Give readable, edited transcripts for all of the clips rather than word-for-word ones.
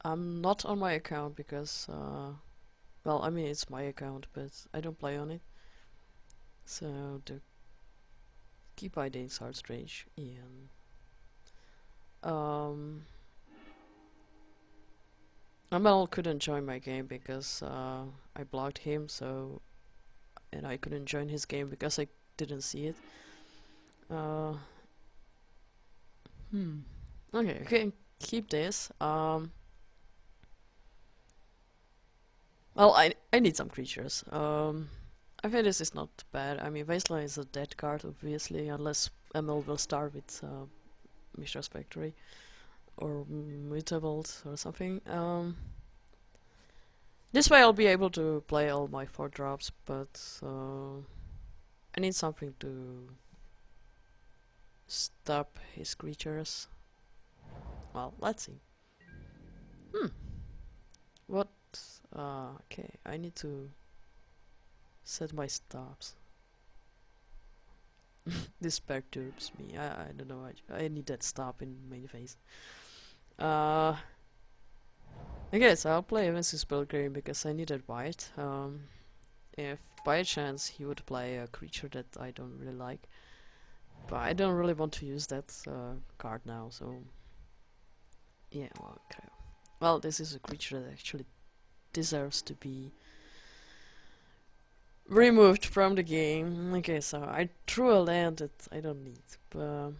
I'm not on my account because, well, I mean, it's my account, but I don't play on it. So the key bindings are strange. And, Amel couldn't join my game because I blocked him, so, and I couldn't join his game because I didn't see it. Uh, Okay, okay, keep this. Well, I need some creatures. I think this is not bad. I mean, Wasteland is a dead card, obviously, unless ML will start with Mishra's Factory or Mutables or something. This way I'll be able to play all my 4 drops, but I need something to stop his creatures. Well, let's see. What? Okay, I need to set my stops. This perturbs me. I don't know. I need that stop in main phase. Okay, so I'll play Evans's Pilgrim because I needed white. If by chance he would play a creature that I don't really like, but I don't really want to use that card now, so yeah, well, okay. Well, this is a creature that actually deserves to be removed from the game. Okay, so I drew a land that I don't need, but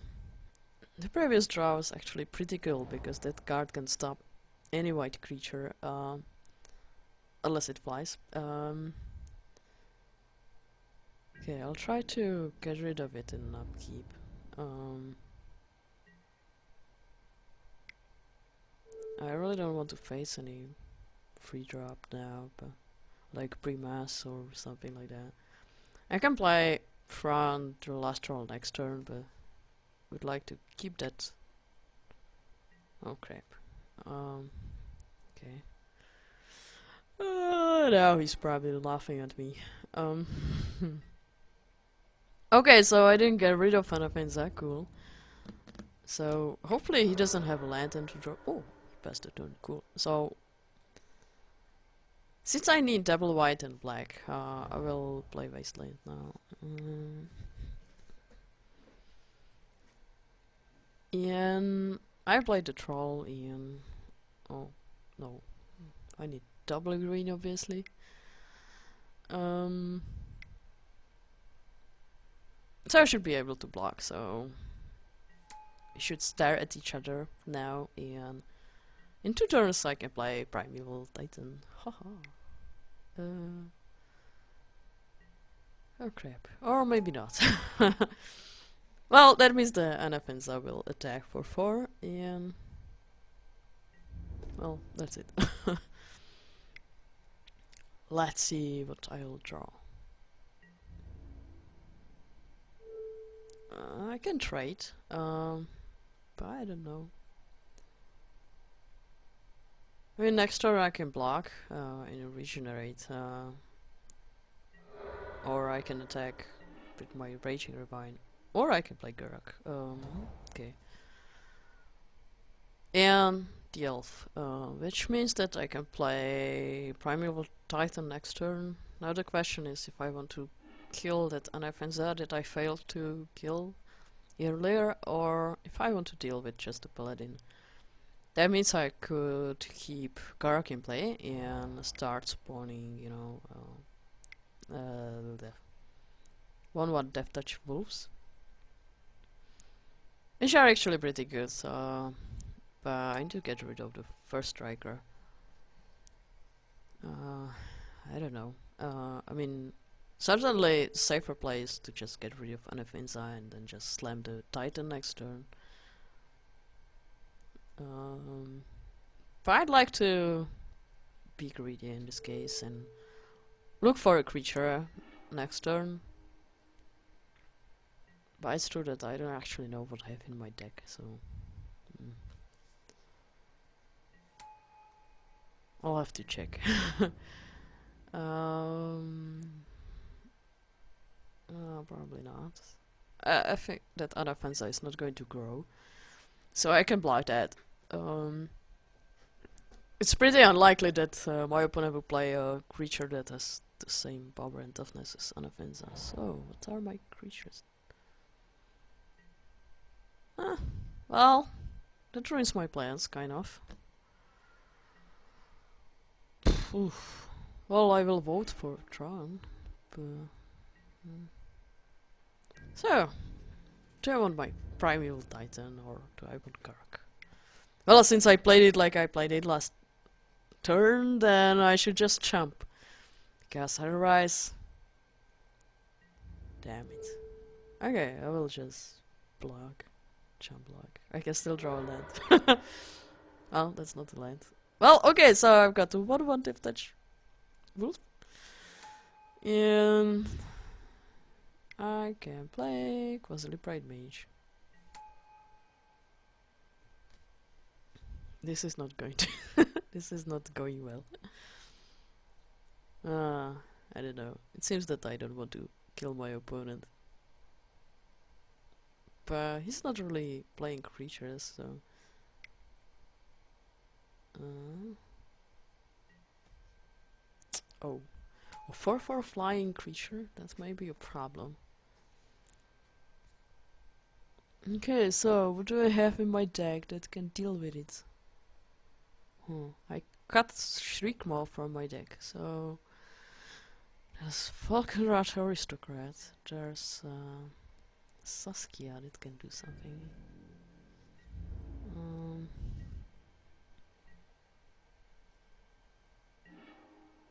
the previous draw was actually pretty cool because that card can stop any white creature, unless it flies. Okay, I'll try to get rid of it in upkeep. I really don't want to face any free drop now, but like pre-mass or something like that. I can play front the last roll next turn, but would like to keep that. Oh crap. Okay. Now he's probably laughing at me. Okay, so I didn't get rid of Anafinza, cool. So hopefully he doesn't have a lantern to draw. Oh, passed the turn, cool. So since I need double white and black, I will play Wasteland now. Ian, I played the troll, Ian. Oh, no. I need double green, obviously. So I should be able to block, so we should stare at each other now, and in 2 turns I can play Primeval Titan. Haha. Oh crap. Or maybe not. Well, that means the Anafinza will attack for 4, and well, that's it. Let's see what I'll draw. I can trade, but I don't know. I mean, next turn I can block and regenerate, or I can attack with my Raging Ravine, or I can play Guruk. Okay. And the Elf, which means that I can play Primeval Titan next turn. Now the question is if I want to kill that Anafinza that I failed to kill earlier, or if I want to deal with just the Paladin. That means I could keep Garruk in play and start spawning, you know, the 1/1 Death Touch Wolves. Which are actually pretty good, so, but I need to get rid of the first striker. I don't know. I mean, certainly safer place to just get rid of Anafinza and then just slam the Titan next turn. But I'd like to be greedy in this case and look for a creature next turn. But it's true that I don't actually know what I have in my deck, so I'll have to check. Probably not. I think that Anafinza is not going to grow, so I can block that. It's pretty unlikely that my opponent will play a creature that has the same power and toughness as Anafinza. So, what are my creatures? Well, that ruins my plans, kind of. Oof. Well, I will vote for Tron. But, so, do I want my Primeval Titan or do I want Gark? Well, since I played it like I played it last turn, then I should just jump. Because otherwise... Damn it. Okay, I will just block. Jump block. I can still draw a land. Oh, that's not the land. Well, okay, so I've got to 1/1 Death Touch Wolf. And I can play Quasi-Pride Mage. This is not going to... this is not going well. I don't know. It seems that I don't want to kill my opponent. But he's not really playing creatures, so... oh. A 4/4 flying creature? That might be a problem. Okay, so what do I have in my deck that can deal with it? I cut Shriekmaw from my deck, so... There's Falconrat Aristocrat, there's Saskia that can do something.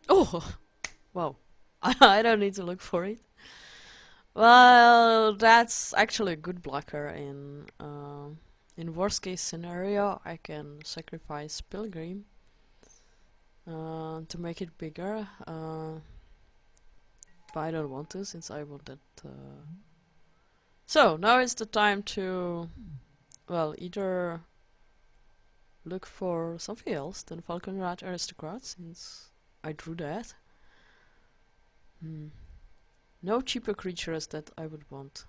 Oh! Wow. I don't need to look for it. Well, that's actually a good blocker in worst case scenario. I can sacrifice Pilgrim to make it bigger. But I don't want to, since I want that. So now is the time to, well, either look for something else than Falconrat Aristocrat, since I drew that. No cheaper creatures that I would want.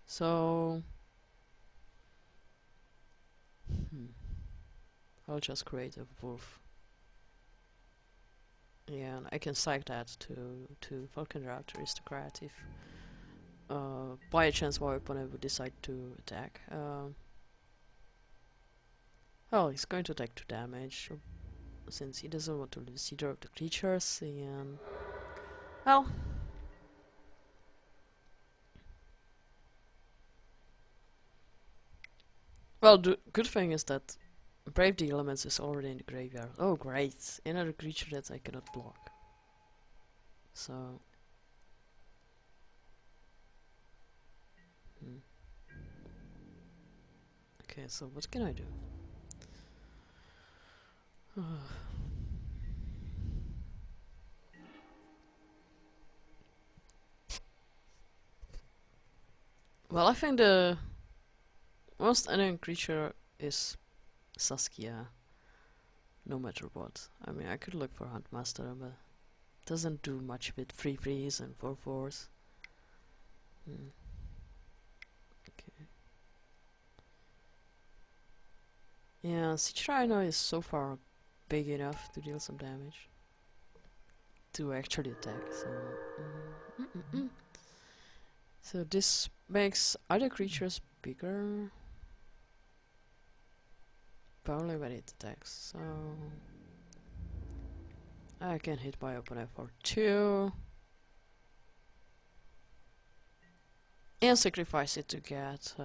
So I'll just create a wolf. Yeah, and I can sack that to Falconrat Aristocrat if by a chance my opponent would decide to attack. Well, he's going to take 2 damage since he doesn't want to lose either of the creatures, and well, the good thing is that Brave the Elements is already in the graveyard. Oh great, another creature that I cannot block. So okay, so what can I do? Well, I think the most annoying creature is Saskia. No matter what. I mean, I could look for Huntmaster, but it doesn't do much with 3/3s and 4/4s. Okay. Yeah, Siege Rhino is so far big enough to deal some damage. To actually attack, so... So this makes other creatures bigger. Probably when it attacks, so... I can hit my opponent for 2. And sacrifice it to get...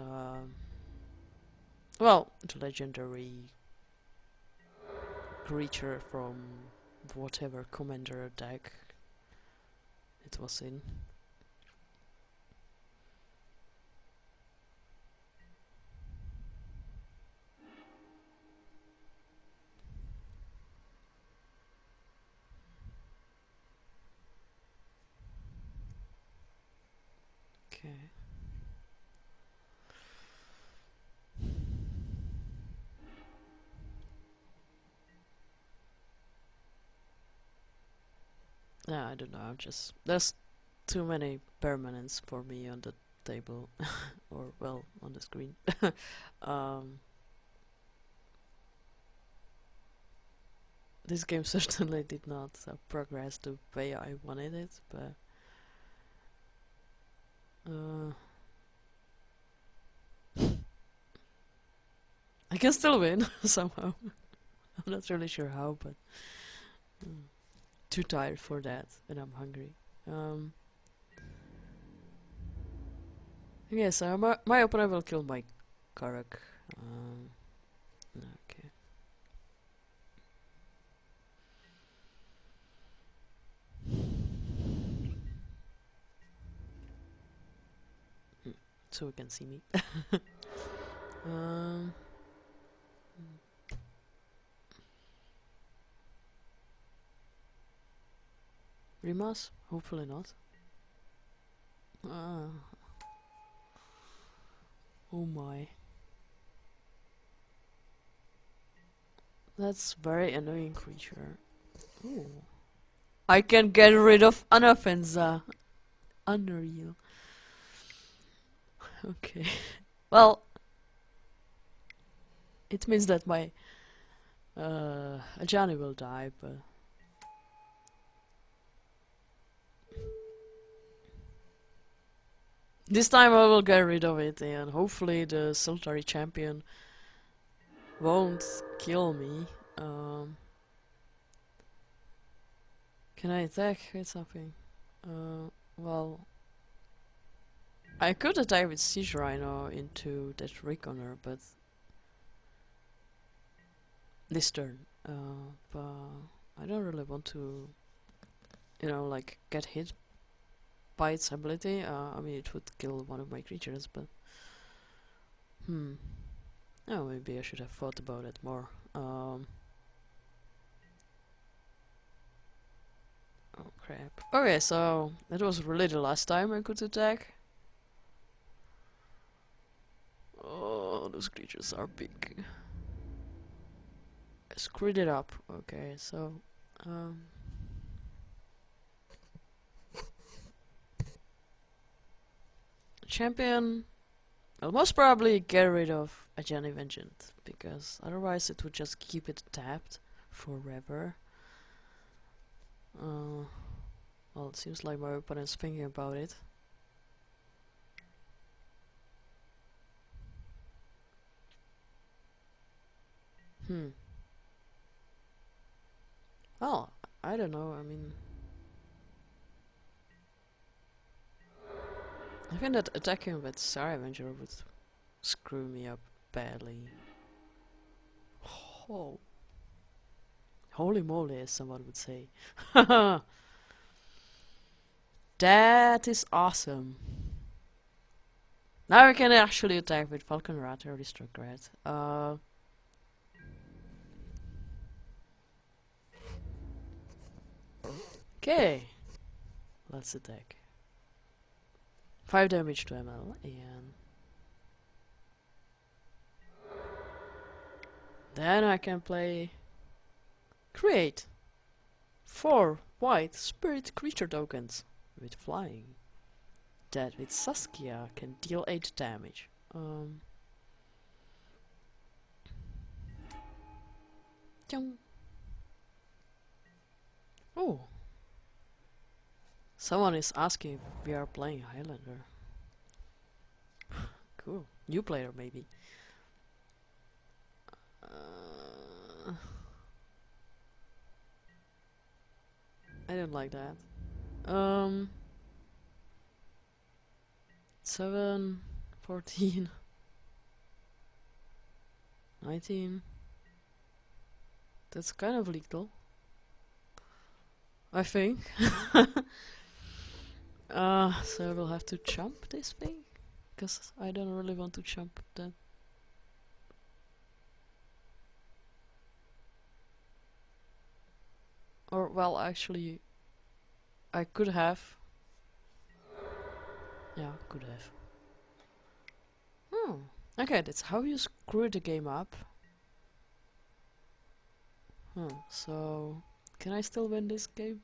well, the legendary creature from whatever commander deck it was in. Okay. Yeah, I don't know, I'm just... There's too many permanents for me on the table. Or, well, on the screen. this game certainly did not progress the way I wanted it, but I can still win somehow. I'm not really sure how, but too tired for that, and I'm hungry. Okay, so my opponent will kill my Karak. Okay. So you can see me. Rimas? Hopefully not. Oh my. That's very annoying creature. Ooh. I can get rid of Anaffenza. Unreal. Okay. Well, it means that my Ajani will die, but this time I will get rid of it, and hopefully the Sultari champion won't kill me. Can I attack with something? Well, I could attack with Siege Rhino into that Reckoner, but this turn. But I don't really want to, you know, like get hit by its ability. I mean, it would kill one of my creatures, but oh, maybe I should have thought about it more. Oh crap. Okay, so that was really the last time I could attack. Oh, those creatures are big. I screwed it up. Okay, so champion will most probably get rid of Ajani Vengeance, because otherwise it would just keep it tapped forever. Well, it seems like my opponent's thinking about it. Well, I don't know, I mean... I think that attacking with Star Avenger would screw me up badly. Oh. Holy moly, as someone would say. That is awesome. Now I can actually attack with Falcon Rat or Destruct Rat. Okay. Let's attack. 5 damage to ML, and then I can play create 4 white spirit creature tokens with flying. That with Saskia can deal 8 damage. Oh. Someone is asking if we are playing Highlander. Cool. New player, maybe. I don't like that. 7, 14, 19. That's kind of lethal, I think. So I will have to chump this thing, because I don't really want to chump that. Or, well, actually, I could have. Yeah, could have. Okay, that's how you screw the game up. So... can I still win this game?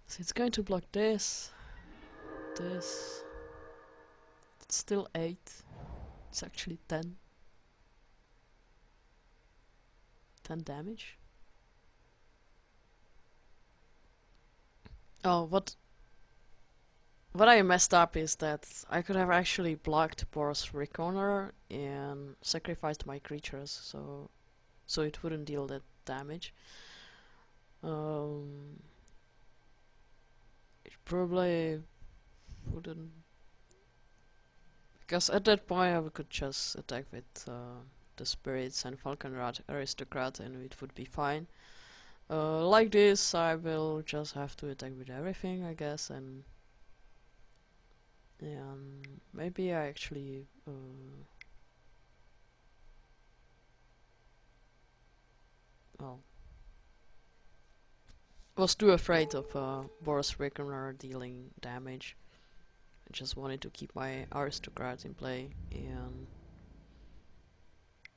So it's going to block this. This. It's still 8. It's actually 10. 10 damage. Oh, what I messed up is that I could have actually blocked Boros Reconner and sacrificed my creatures, so it wouldn't deal that damage. It probably wouldn't, because at that point I could just attack with the spirits and Falconrod Aristocrat and it would be fine. Like this, I will just have to attack with everything, I guess, and maybe I actually well, was too afraid of Boros Reckoner dealing damage. I just wanted to keep my Aristocrat in play and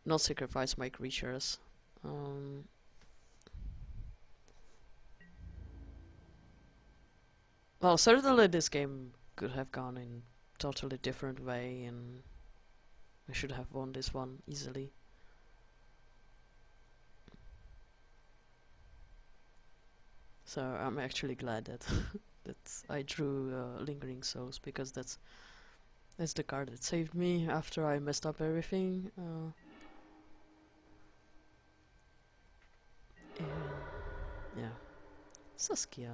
not sacrifice my creatures. Well, certainly this game could have gone in totally different way and I should have won this one easily. So I'm actually glad that that I drew Lingering Souls, because that's the card that saved me after I messed up everything. Yeah, Saskia,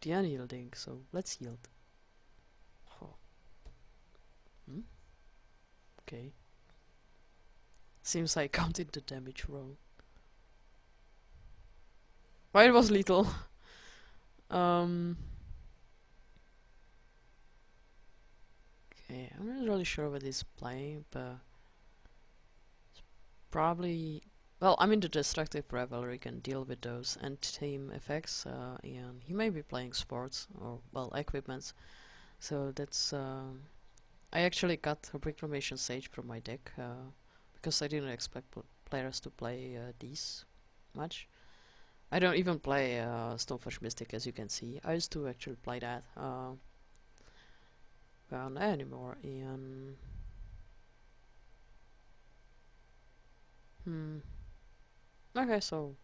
the unyielding, so let's yield. Oh. Okay. Seems I counted the damage wrong. Why it was little. Okay, I'm not really sure what he's playing, but it's probably, well, I mean the Destructive Revelry can deal with those end-team effects, and he may be playing sports or, well, equipments. So that's I actually got a Reclamation Sage from my deck because I didn't expect players to play these much. I don't even play Stoneforge Mystic, as you can see. I used to actually play that, but not anymore. And okay, so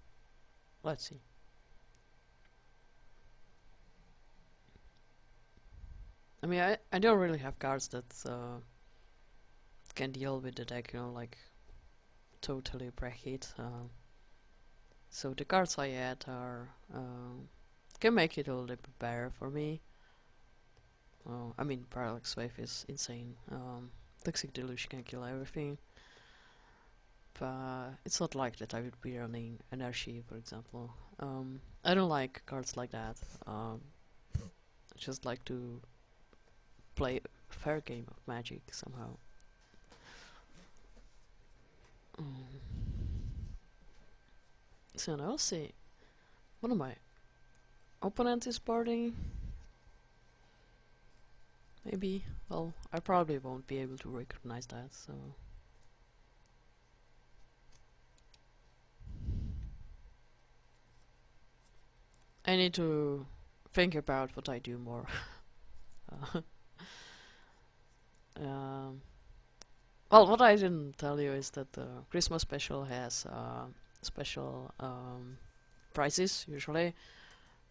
let's see. I mean, I don't really have cards that can deal with the deck, you know, like totally break it. So the cards I add are can make it a little bit better for me. I mean, Parallax Wave is insane. Toxic Deluge can kill everything. But it's not like that I would be running Energy, for example. I don't like cards like that. I just like to play a fair game of Magic somehow. So now let's see. One of my opponent is boarding. Maybe. Well, I probably won't be able to recognize that, so... I need to think about what I do more. Well, what I didn't tell you is that the Christmas special has special prizes, usually.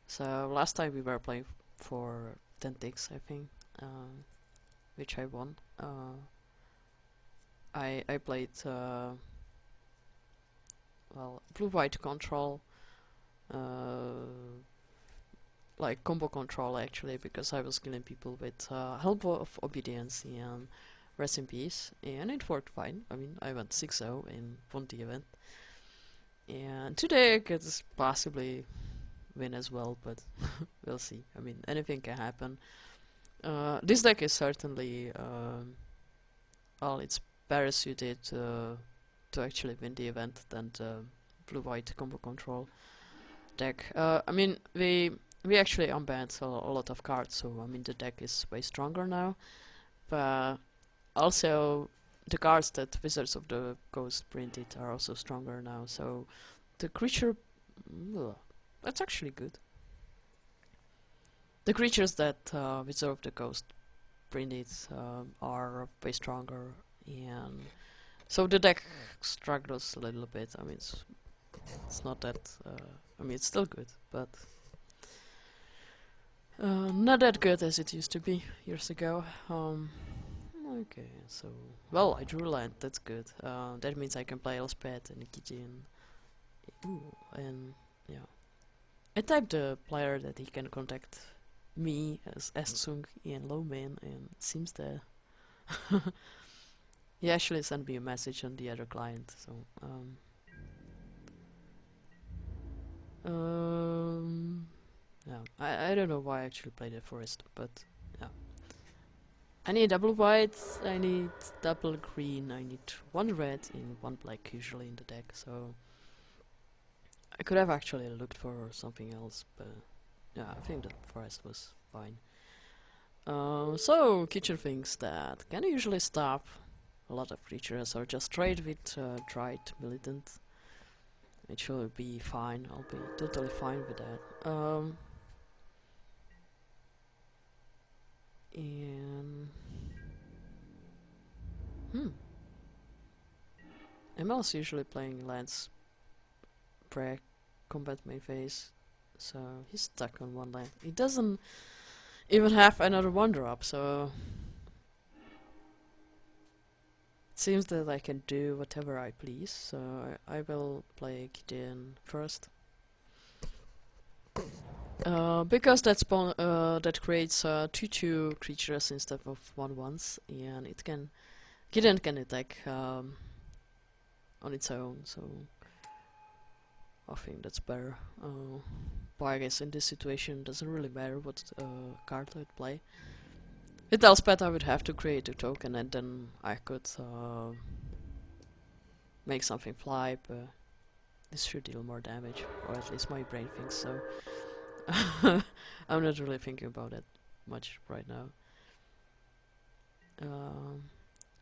So last time we were playing for 10 ticks, I think, which I won. I played well, blue-white control, like combo control actually, because I was killing people with Help of Obedience and Rest in Peace, and it worked fine. I mean, I went 6-0 and won the event. And today I could possibly win as well, but we'll see. I mean, anything can happen. This deck is certainly, well, it's better suited to actually win the event than the blue-white combo control deck. I mean, we actually unbanned a lot of cards, so I mean the deck is way stronger now. But also the cards that Wizards of the Coast printed are also stronger now. So the creature, that's actually good. The creatures that Wizards of the Coast printed are way stronger, and So the deck struggles a little bit. I mean, it's not that. I mean, it's still good, but not that good as it used to be years ago. Okay, so well, I drew land. That's good. That means I can play Elspeth and Gideon. Ooh, and yeah, I typed the player that he can contact me as Estsung and Lowman, and it seems that he actually sent me a message on the other client. So yeah, I don't know why I actually played the forest, but yeah. I need double white, I need double green, I need one red and one black usually in the deck, so I could have actually looked for something else, but yeah, I think the forest was fine. So kitchen things that can usually stop a lot of creatures or just trade with Dried Militant. It should be fine, I'll be totally fine with that. And ML's usually playing lands pre combat main phase, so he's stuck on one land. He doesn't even have another one drop, so it seems that I can do whatever I please. So I will play Gideon first. Because that creates 2/2 creatures instead of 1/1s, and it can Gideon can attack on its own, so I think that's better. But I guess in this situation, it doesn't really matter what card I'd play. With Elspeth, I would have to create a token, and then I could make something fly, but this should deal more damage, or at least my brain thinks so. I'm not really thinking about it much right now.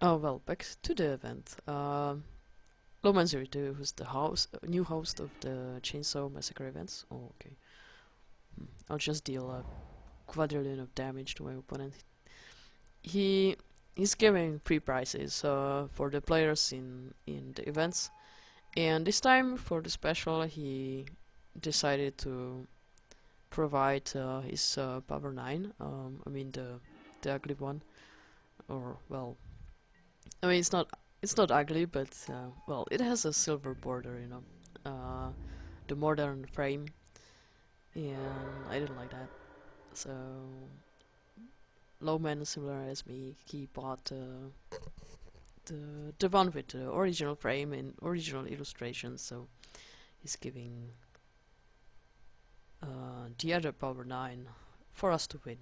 Oh well, back to the event. Loman02, who's the new host of the Chainsaw Massacre events. Oh, okay. I'll just deal a quadrillion of damage to my opponent. He's giving free prizes for the players in the events, and this time for the special he decided to provide his power 9. I mean the ugly one, or well, I mean it's not ugly, but well, it has a silver border, you know, the modern frame, and I didn't like that. So Lowman, similar as me, he bought the one with the original frame and original illustrations, so he's giving the other power 9 for us to win.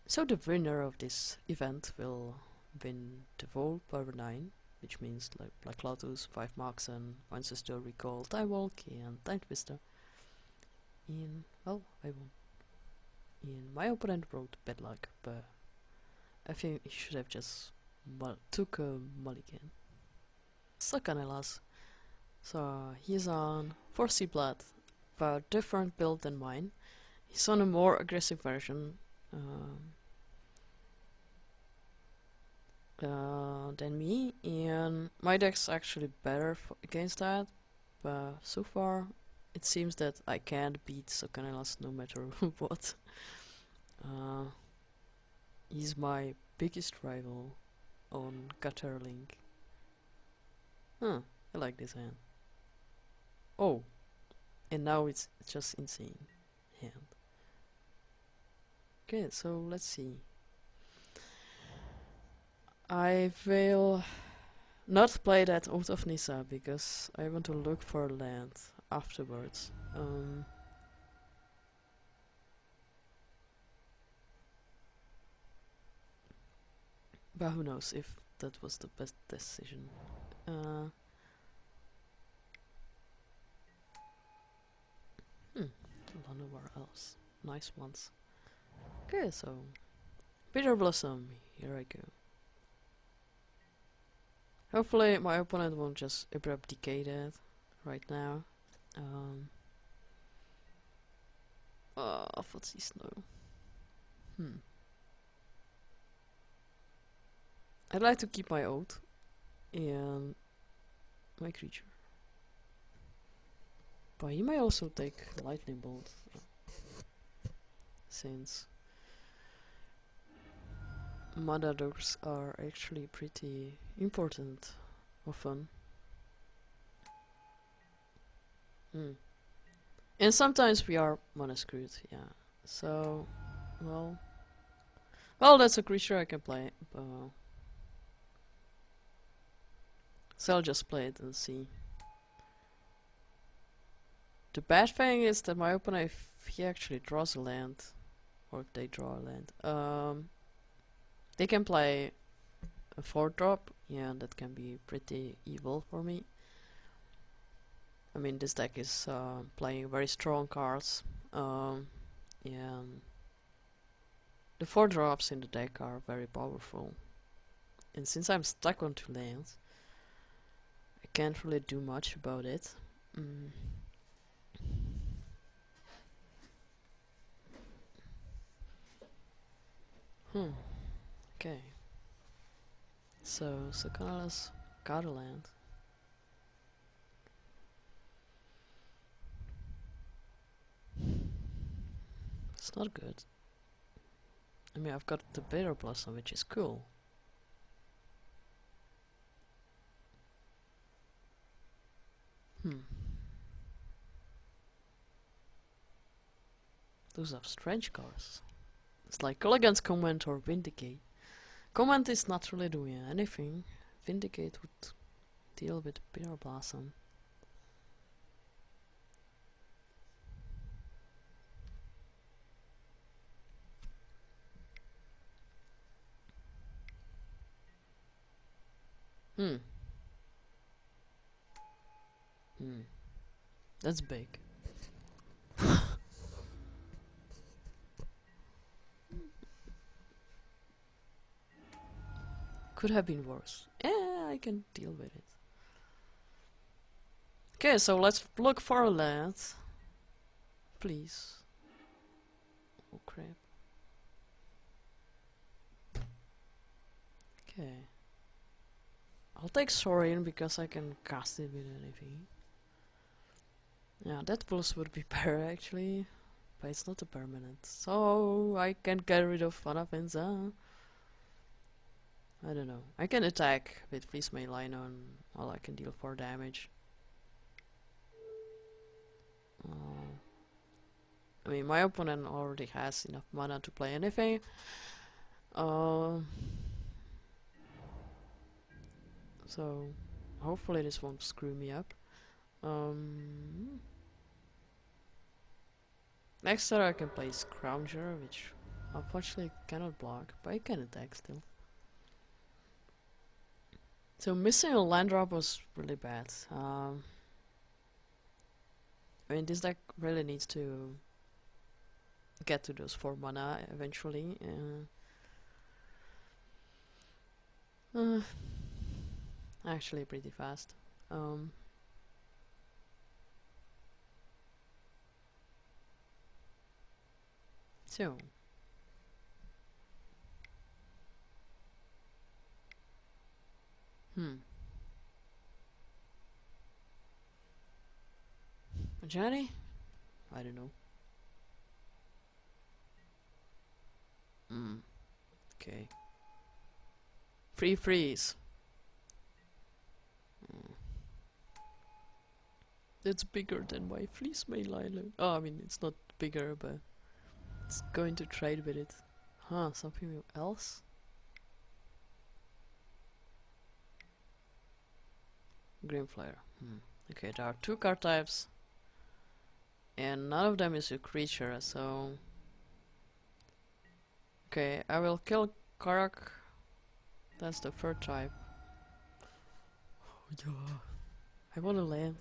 So the winner of this event will win the whole power 9, which means like Black Lotus, 5 marks and Ancestor Recall, Time Walk and Time Twister. And well, I won. And my opponent wrote bad luck, but I think he should have just took a mulligan. Sakanelas. So he's on 4C Blood, but different build than mine. He's on a more aggressive version than me, and my deck's actually better against that, but so far it seems that I can't beat Sakanelas no matter what. He's my biggest rival on Gatterling. Huh, I like this hand. Oh, and now it's just insane hand. Okay, so let's see. I will not play that out of Nissa because I want to look for land afterwards. But who knows if that was the best decision. I don't know where else. Nice ones. Okay, so Bitter Blossom, here I go. Hopefully my opponent won't just abrupt decay that right now. What's this now? I'd like to keep my oath and my creature. But he may also take lightning bolt, since mana dogs are actually pretty important often. And sometimes we are mana screwed, yeah. So, well, that's a creature I can play. So I'll just play it and see. The bad thing is that my opponent, if he actually draws a land, or if they draw a land, they can play a 4-drop, yeah, that can be pretty evil for me. I mean, this deck is playing very strong cards, and the 4-drops in the deck are very powerful. And since I'm stuck on 2 lands, I can't really do much about it. Okay. So, Colorless got a land. It's not good. I mean, I've got the Bitter Blossom, which is cool. Those are strange cards. It's like Elegance Command or Vindicate. Command is not really doing anything. Vindicate would deal with Bitter Blossom. That's big. Could have been worse. Yeah, I can deal with it. Okay, so let's look for a land. Please. Oh crap. Okay. I'll take Saurian because I can cast it with anything. Yeah, that pulse would be better actually. But it's not a permanent. So I can get rid of Vanavenza. I don't know. I can attack with Fleece Mainline on all I can deal 4 damage. I mean, my opponent already has enough mana to play anything. So hopefully this won't screw me up. Next turn I can play Scrounger, which unfortunately cannot block, but I can attack still. So missing a land drop was really bad. I mean, this deck really needs to get to those 4 mana eventually. Actually pretty fast. So Johnny? I don't know. Okay. Free freeze. That's bigger than my Fleece Mainline. Oh, I mean, it's not bigger, but it's going to trade with it. Huh, something else? Green Flare. Okay, there are 2 card types. And none of them is a creature, so... Okay, I will kill Karak. That's the 3rd type. Oh, yeah. I want to land.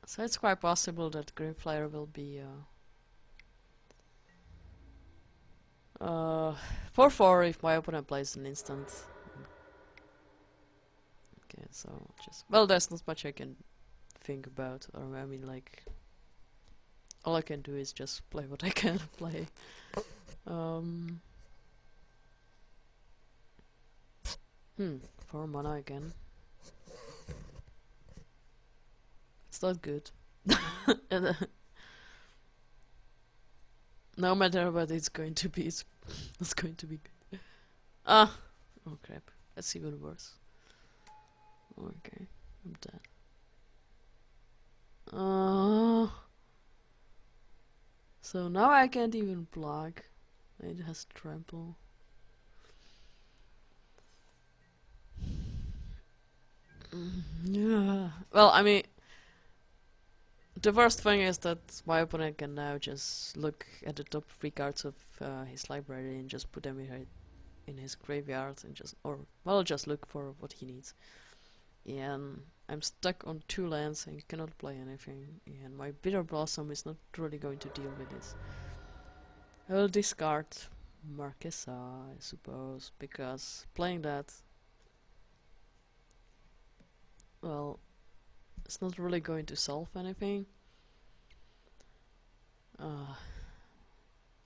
So it's quite possible that Green Flare will be 4/4 if my opponent plays an instant. Okay, so just... Well, there's not much I can think about, or I mean, like... All I can do is just play what I can play. 4 mana again. It's not good. And, no matter what it's going to be, it's going to be good. Ah! Oh crap. That's even worse. Okay, I'm dead. So now I can't even block. It has trample. Yeah. Well, I mean, the worst thing is that my opponent can now just look at the top 3 cards of his library and just put them in his graveyard and just, or well, just look for what he needs. And I'm stuck on 2 lands and cannot play anything. And my Bitter Blossom is not really going to deal with this. I will discard Marquesa, I suppose, because playing that, well, it's not really going to solve anything.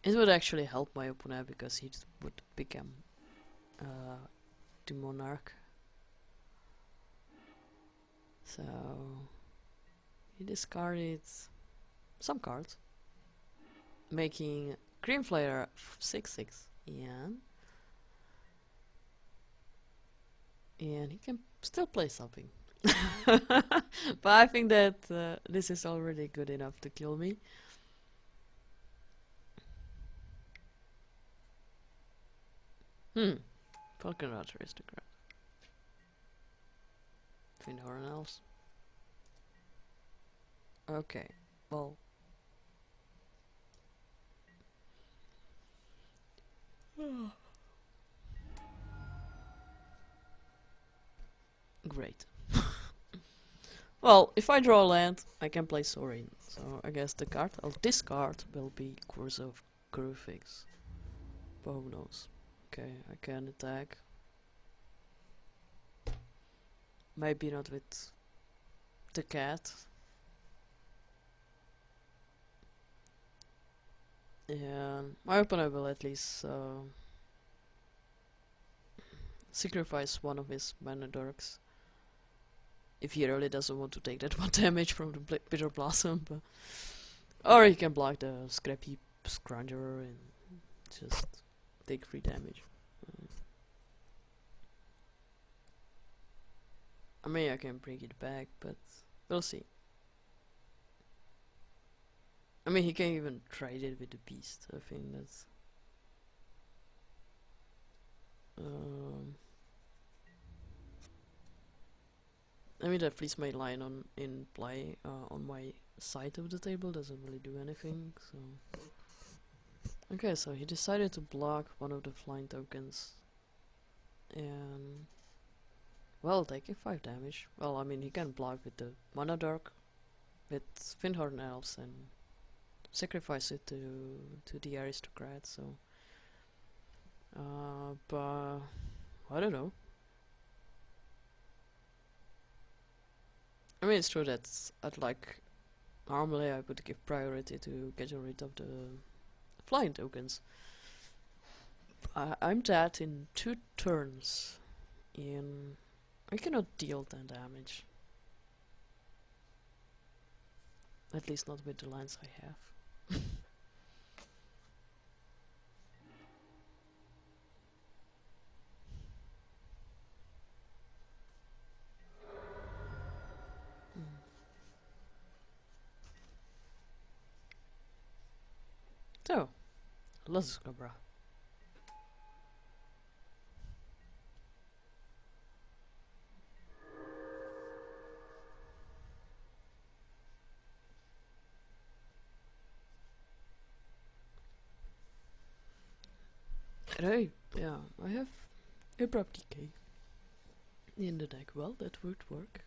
It would actually help my opponent because he would become the monarch. So he discarded some cards, making Green Flare 6/6, and he can still play something. But I think that this is already good enough to kill me. Falcon Aristocrat. Finhorn Elves. Okay, well. Great. Well, if I draw land, I can play Sorin. So I guess the card I'll discard will be Course of Grufix. Bonus. Okay, I can attack. Maybe not with the cat. And my opponent will at least sacrifice one of his mana dorks. If he really doesn't want to take that 1 damage from the Bitter Blossom. But or he can block the Scrappy Scrounger and just take 3 damage. I mean, I can bring it back, but we'll see. I mean, he can even trade it with the beast. I think that's... I mean, that flees my line in play on my side of the table doesn't really do anything, so... Okay, so he decided to block one of the flying tokens. And... well, taking 5 damage. Well, I mean, he can block with the Mana Dark, with Finhorn Elves, and sacrifice it to the Aristocrat, so... but... I don't know. I mean, it's true that I'd like... normally I would give priority to getting rid of the flying tokens. I'm dead in 2 turns, and I cannot deal 10 damage. At least not with the lines I have. So, let's go, bro. Hey, yeah, I have Abrupt Decay in the deck. Well, that would work.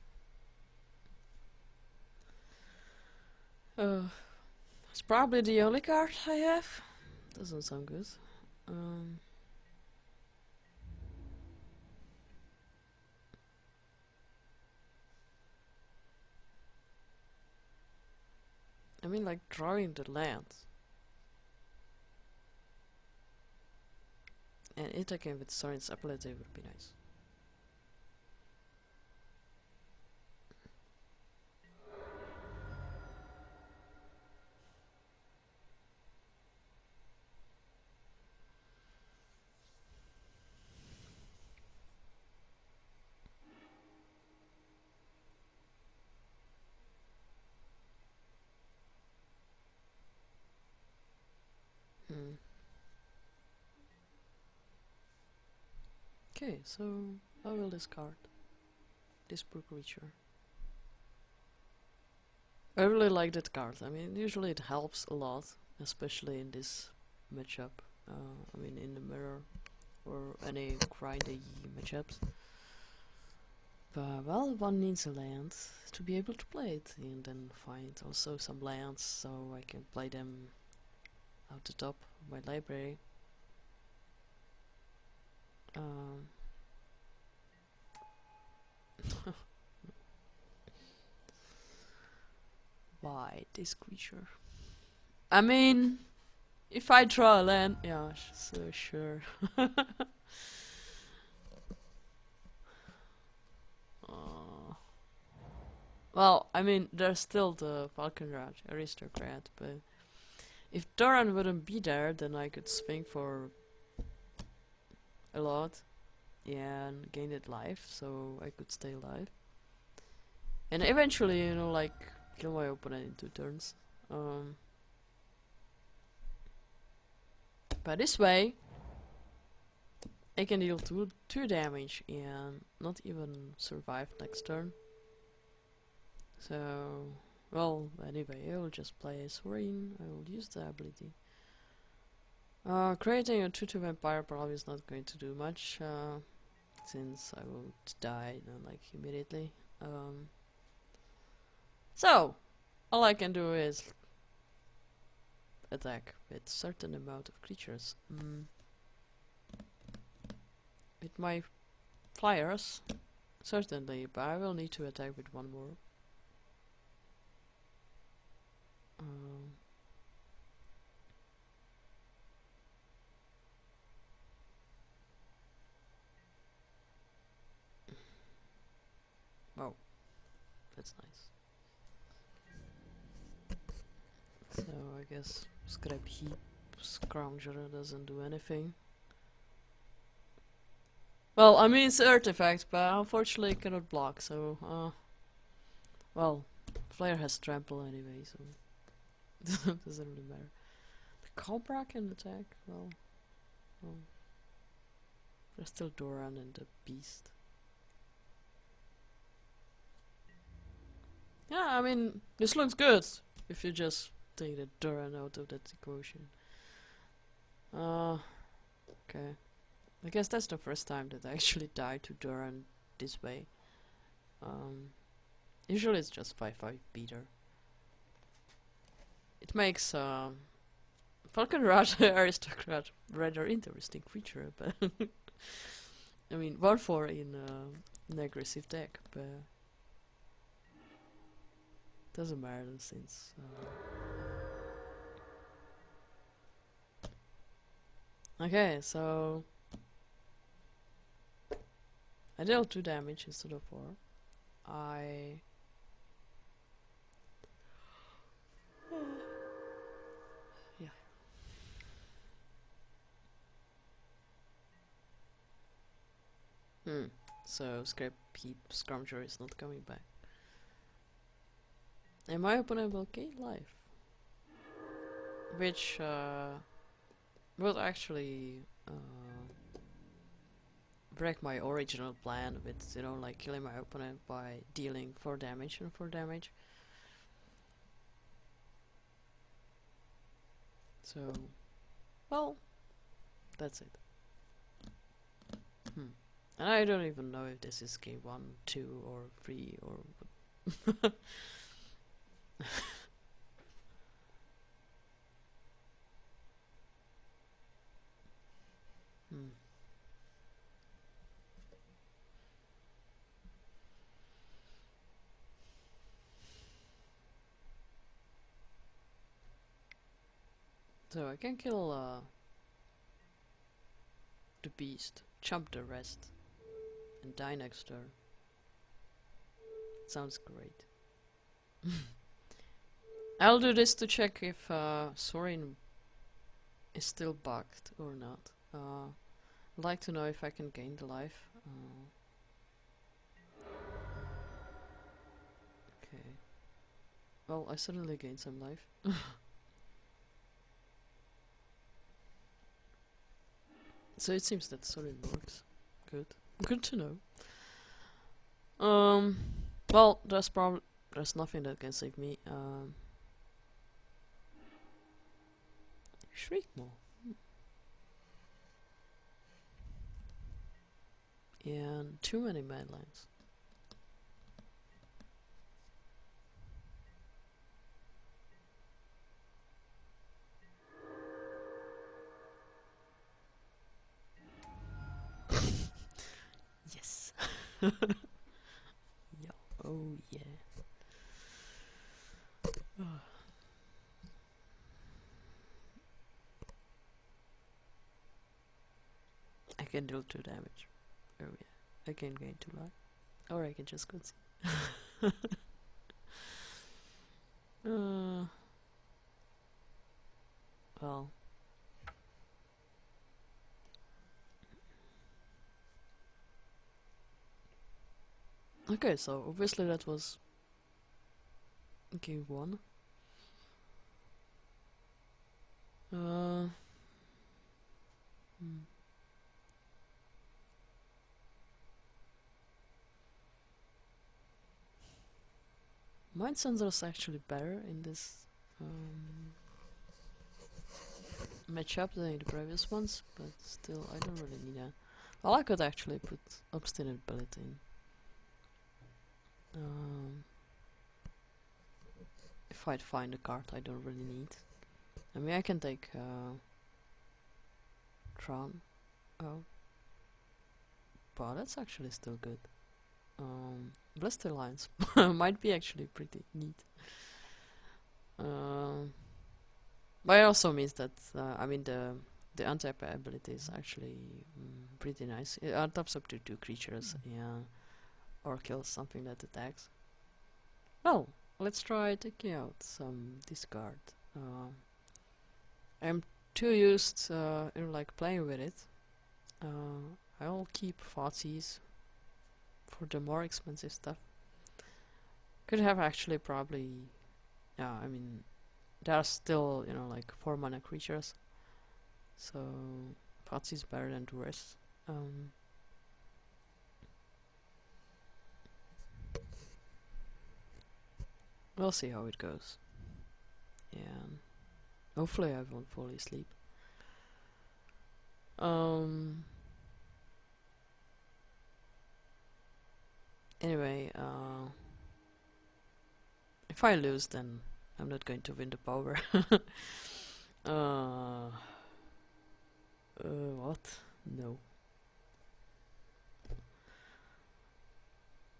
It's probably the only card I have. Doesn't sound good. I mean, like drawing the land. And attacking with Sorin's ability would be nice. Okay, so I will discard this poor creature. I really like that card. I mean, usually it helps a lot, especially in this matchup. I mean, in the mirror or any grindy matchups. But, well, one needs a land to be able to play it, and then find also some lands so I can play them out the top of my library. Why this creature? I mean, if I draw a land, yeah, so sure. Well, I mean, there's still the Falconrod aristocrat, but if Doran wouldn't be there, then I could swing for a lot, yeah, and gain it life, so I could stay alive. And eventually, you know, like, kill my opponent in 2 turns. But this way, I can deal 2 damage and not even survive next turn. So, well, anyway, I will just play Sorin. I will use the ability. Creating a 2/2 vampire probably is not going to do much, since I will die, like, immediately. So, all I can do is attack with certain amount of creatures. With my flyers, certainly, but I will need to attack with 1 more. Oh, that's nice. So I guess Scapeshift Scrounger doesn't do anything. Well, I mean it's an artifact, but unfortunately it cannot block, so well, Flare has trample anyway, so it doesn't really matter. The Cobra can attack, well, there's still Doran and the Beast. Yeah, I mean, this looks good if you just take the Doran out of that equation. Okay. I guess that's the first time that I actually died to Doran this way. Usually it's just 5/5 beater. It makes Falconrod Aristocrat rather interesting creature, but I mean 1/4 in an aggressive deck, but doesn't matter since okay, so I dealt 2 damage instead of 4. Yeah. So Scapeshift Scrounger is not coming back. And my opponent will gain life. Which will actually break my original plan with, you know, like killing my opponent by dealing 4 damage and 4 damage. So, well, that's it. And I don't even know if this is game 1, 2, or 3, or what. So I can kill the beast, chump the rest, and die next turn. Sounds great. I'll do this to check if Sorin is still bugged or not. I'd like to know if I can gain the life. Okay. Well, I suddenly gained some life. So it seems that Sorin works. good. Good to know. Well, there's nothing that can save me. Shriekmaw. And too many manlines. Yes. Yeah. Oh yeah. I can deal 2 damage. Oh yeah. I can gain 2 life. Or I can just concede. Well. Okay, so obviously that was game 1. Mind Sensor is actually better in this matchup than in the previous ones, but still I don't really need that. Well, I could actually put Obstinate Bullet in. If I'd find a card I don't really need. I mean, I can take Tron out. But that's actually still good. Blister Lines might be actually pretty neat. But it also means that, I mean, the untap ability is actually pretty nice. It untaps up to 2 creatures, yeah, or kills something that attacks. Well, let's try taking out some discard. I'm too used in like playing with it. I'll keep Fozzies for the more expensive stuff. Could have actually probably, yeah, I mean, there are still, you know, like 4 mana creatures, so Fozzie is better than the rest. We'll see how it goes. And hopefully I won't fall asleep. Anyway, if I lose, then I'm not going to win the power. What? No.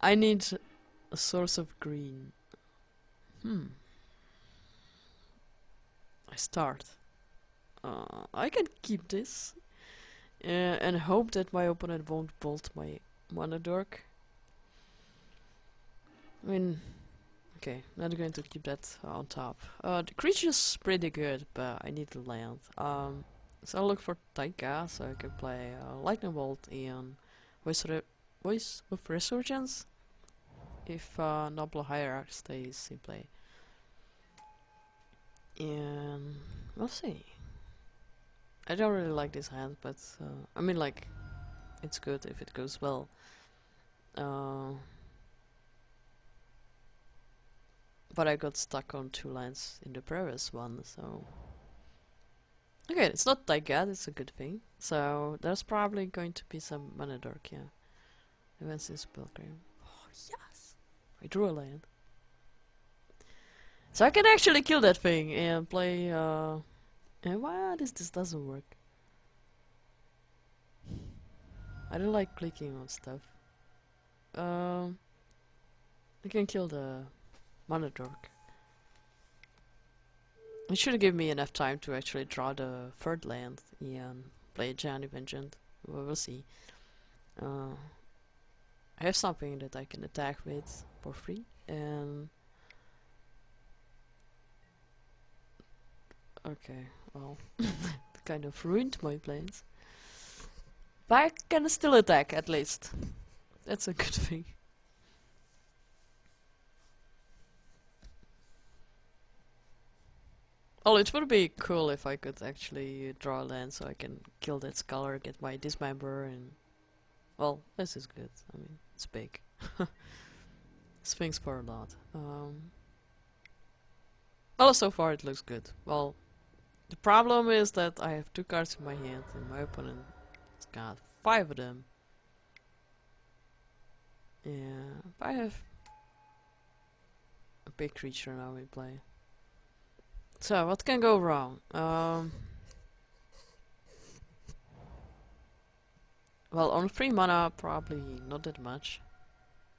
I need a source of green. I start. I can keep this and hope that my opponent won't bolt my mana dork. I mean, okay, not going to keep that on top. The creature's pretty good, but I need to land. So I'll look for Taika, so I can play Lightning Bolt and Voice of Resurgence if Noble Hierarch stays in play. And we'll see. I don't really like this hand, but I mean, like, it's good if it goes well. But I got stuck on 2 lands in the previous one, so... Okay, it's not that bad, it's a good thing. So, there's probably going to be some mana dork, yeah. Events in Spellcraft. Oh, yes! I drew a land. So I can actually kill that thing and play, and why this doesn't work? I don't like clicking on stuff. I can kill the mana dork. It should give me enough time to actually draw the 3rd land and play a Giant Vengeance. We'll see. I have something that I can attack with for free, and... Okay, well, kind of ruined my plans. But I can still attack, at least. That's a good thing. Oh, it would be cool if I could actually draw a land so I can kill that Scholar, get my Dismember, and Well, this is good. I mean, it's big. Sphinx for a lot. Well, so far it looks good. Well, the problem is that I have 2 cards in my hand and my opponent's got 5 of them. Yeah, but I have a big creature now in play. So, what can go wrong? Well, on 3 mana, probably not that much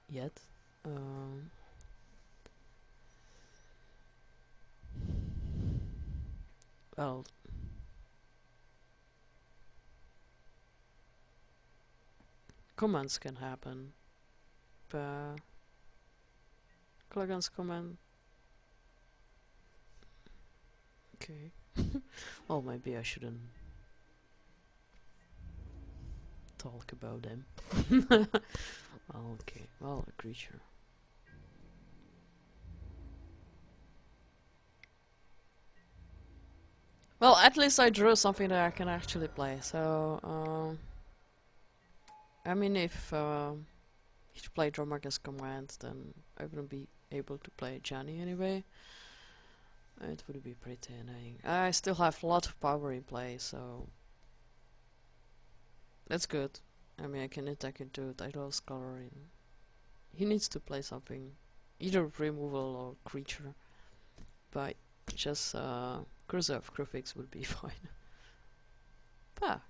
yet. Well, commands can happen. Klagan's command. Okay. Well, maybe I shouldn't talk about them. Okay, well, a creature. Well, at least I drew something that I can actually play, so, I mean, if he'd play Dromargus command, then I wouldn't be able to play Johnny anyway. It would be pretty annoying. I still have a lot of power in play, so that's good. I mean, I can attack into Tidal Scholar, and he needs to play something, either removal or creature, but just Cruiser of Crufix would be fine. But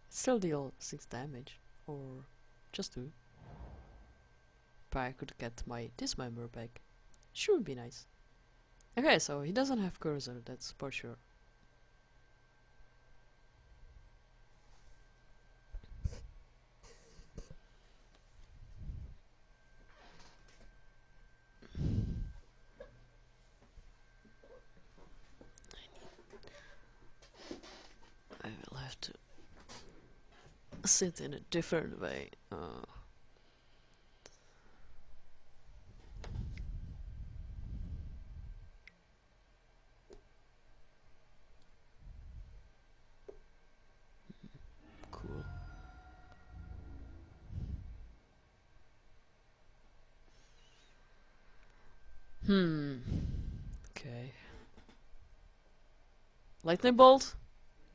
still deal 6 damage, or just 2. But I could get my Dismember back. Sure, would be nice. Okay, so he doesn't have Cursor, that's for sure. I will have to sit in a different way. Cool. Okay. Lightning Bolt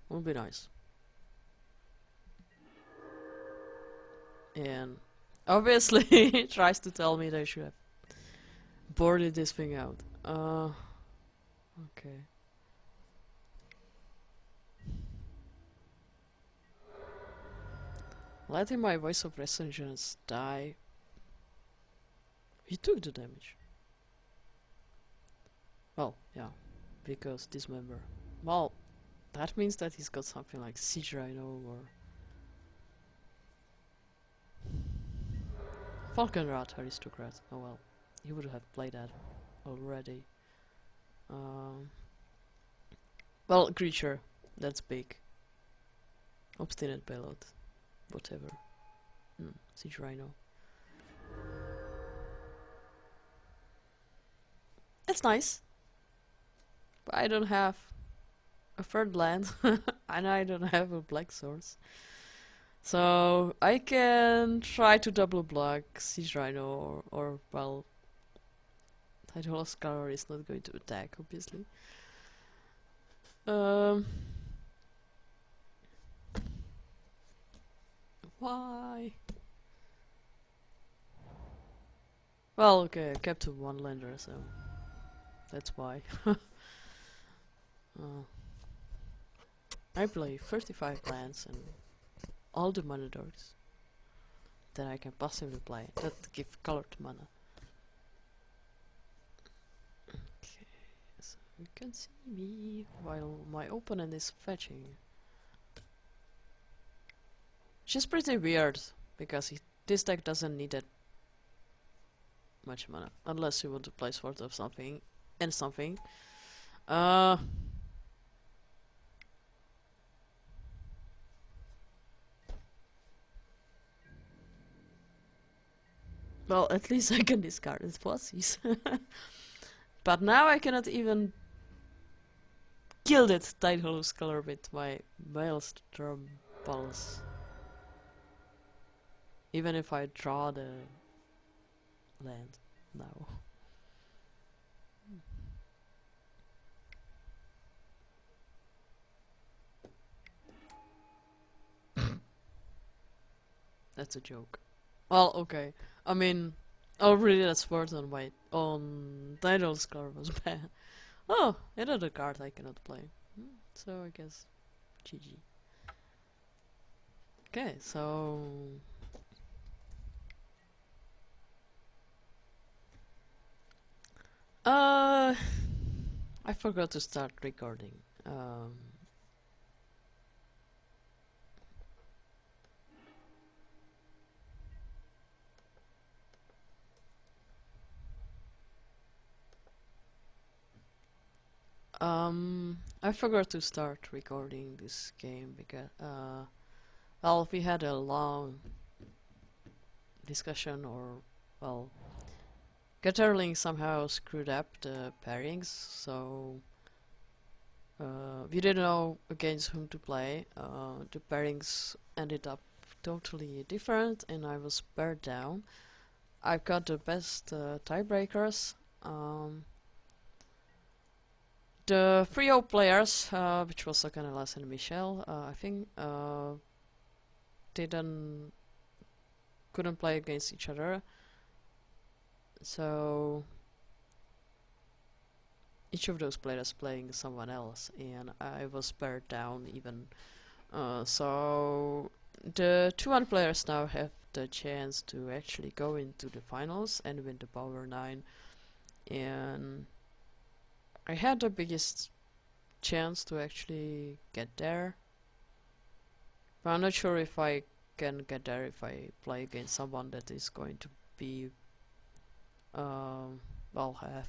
would be nice. And obviously he tries to tell me that I should have boarded this thing out. Okay. Letting my Voice of Resonance die. He took the damage. Well, yeah, because Dismember. Well, that means that he's got something like Siege Rhino or Falconrat Aristocrat. Oh well, he would have played that already. Well, creature, that's big. Obstinate Payload, whatever. Siege Rhino. That's nice. But I don't have a third land, and I don't have a black source. So I can try to double block Siege Rhino, or well, Tidal Scholar is not going to attack, obviously. Why? Well, okay, I kept a 1-lander, so that's why. I play 35 lands and all the mana dogs that I can possibly play that give color to mana. Okay, so you can see me while my opponent is fetching. Which is pretty weird, because this deck doesn't need that much mana, unless you want to play Sword of something and something. Well, at least I can discard its bosses. But now I cannot even kill that Tidal Scholar with my Maelstrom Pulse. even if I draw the land now. That's a joke. Well, okay. I mean, already that's worse on white. On Title's card was bad. Oh, another card I cannot play. So I guess GG. Okay, so I forgot to start recording. I forgot to start recording this game because well, we had a long discussion, or well, Gatterling somehow screwed up the pairings, so we didn't know against whom to play. The pairings ended up totally different, and I was paired down. I've got the best tiebreakers. The trio players, which was Sakanelas and Michelle, I think couldn't play against each other. So each of those players playing someone else, and I was paired down even. So the 2-1 players now have the chance to actually go into the finals and win the Power 9, and I had the biggest chance to actually get there, but I'm not sure if I can get there if I play against someone that is going to be well, have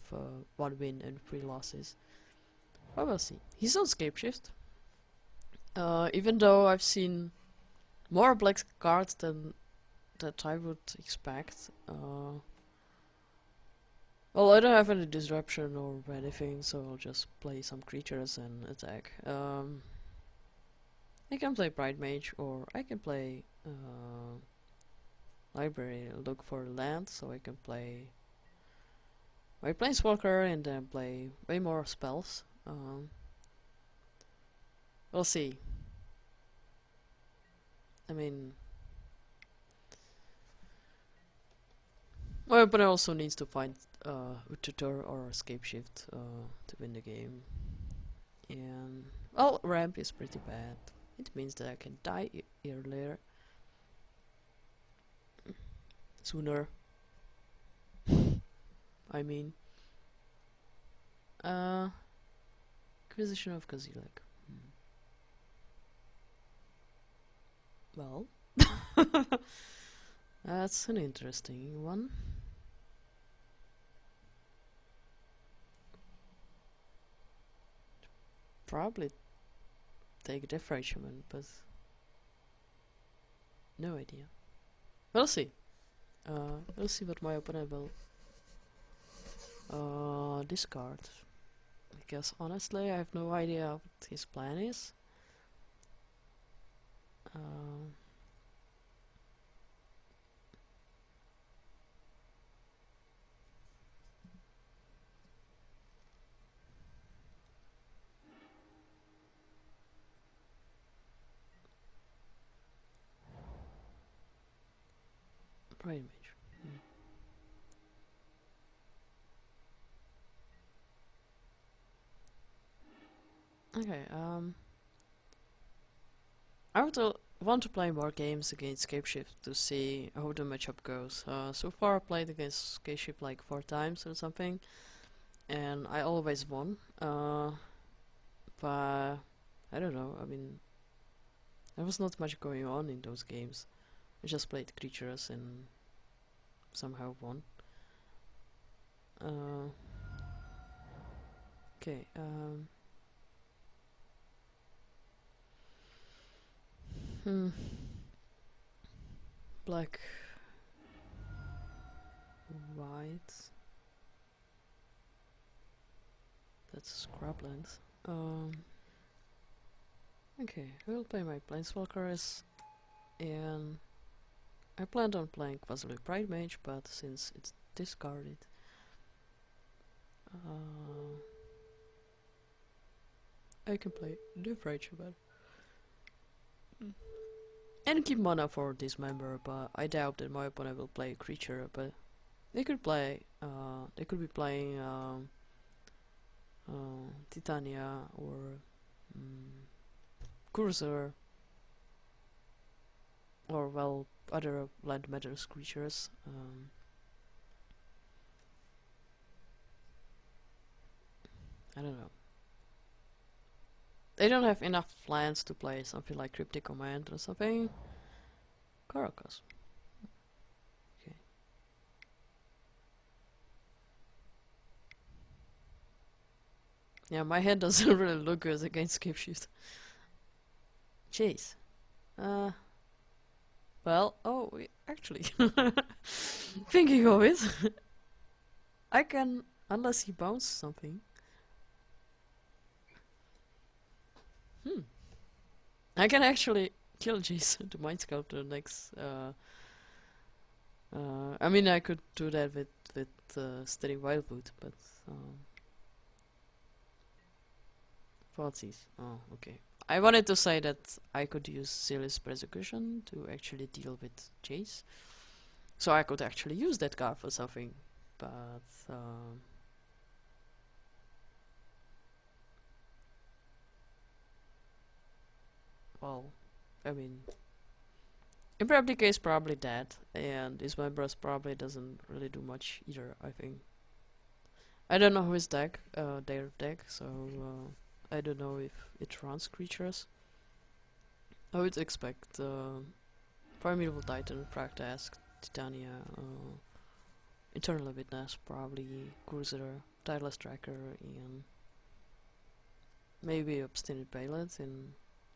1 win and 3 losses. But we'll see. He's on Scapeshift. Even though I've seen more black cards than that I would expect. Well, I don't have any disruption or anything, so I'll just play some creatures and attack. I can play Bright Mage, or I can play Library and look for land, so I can play my Planeswalker and then play way more spells. We'll see. I mean, my opponent also needs to find a tutor or a Scapeshift to win the game. And, well, ramp is pretty bad. It means that I can die earlier. Sooner. I mean. Acquisition of Kazilek. Well. That's an interesting one. Probably take Defragement, but no idea. We'll see. We'll see what my opponent will discard. Because honestly, I have no idea what his plan is. Bright Mage. Okay, I would want to play more games against Scapeshift to see how the matchup goes. So far I played against Scapeshift like 4 times or something, and I always won. But I don't know, I mean, there was not much going on in those games. I just played creatures and somehow won. Okay, black, white. That's scrubland. Okay, I will play my Planeswalkers, and I planned on playing Quasar Pride Mage, but since it's discarded, I can play Dismember and keep mana for Dismember, but I doubt that my opponent will play a creature. But they could play. They could be playing Titania or Cursor, or well, other land matters creatures. I don't know. They don't have enough lands to play something like Cryptic Command or something. Caracas. Okay. Yeah, my hand doesn't really look good against Scapeshift. Jeez. Well, actually, thinking of it, I can, unless he bounces something. I can actually kill Jason to Mind Sculptor next. I mean, I could do that with Steady Wildwood, but Falsies. Oh, okay. I wanted to say that I could use Zealous Persecution to actually deal with Jace, so I could actually use that card for something, but well, I mean, Imperaptica is probably dead, and his members probably doesn't really do much either, I think. I don't know his deck, their deck, so I don't know if it runs creatures. I would expect Primeval Titan, Fractask, Titania, Eternal Witness, probably Crusader, Tireless Tracker, and maybe Obstinate Paylet in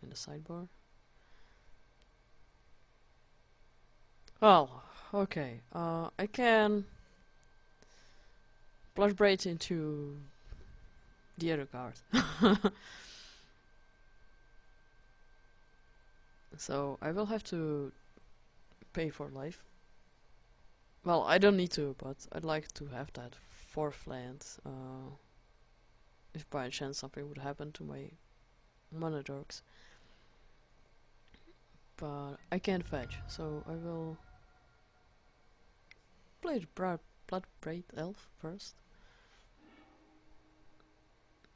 the sideboard. Well, okay. I can Flush Braid into the other card. So I will have to pay for life. Well, I don't need to, but I'd like to have that fourth land. If by chance something would happen to my mana dorks. But I can't fetch, so I will play the Blood Braid Elf first.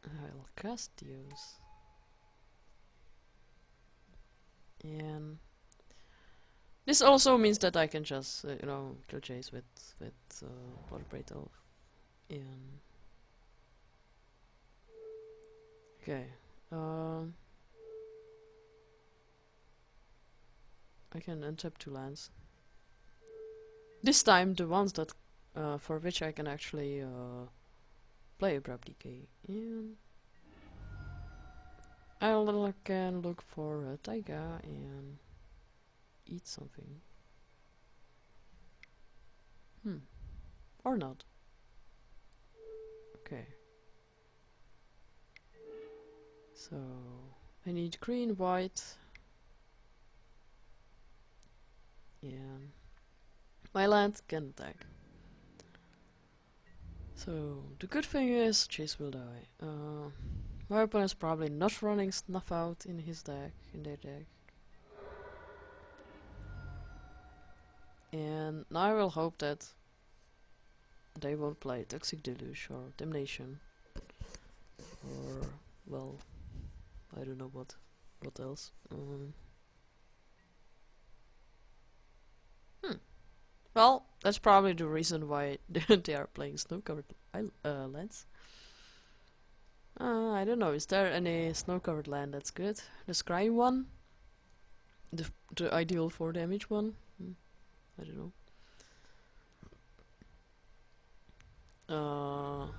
I'll cast those. And this also means that I can just, kill Jace with Blood Braid Elf. And okay, I can untap 2 lands. This time the ones that for which I can actually play Abrupt Decay. And I can look for a Taiga and eat something. Or not. Okay. So I need green, white, and my land can attack. So the good thing is Chase will die. My opponent is probably not running Snuff Out in his deck, in their deck. And now I will hope that they won't play Toxic Deluge or Damnation. Or, well, I don't know what else. Well, that's probably the reason why they are playing snow-covered lands. I don't know, is there any snow-covered land that's good? The Scrying one? The ideal 4 damage one? I don't know.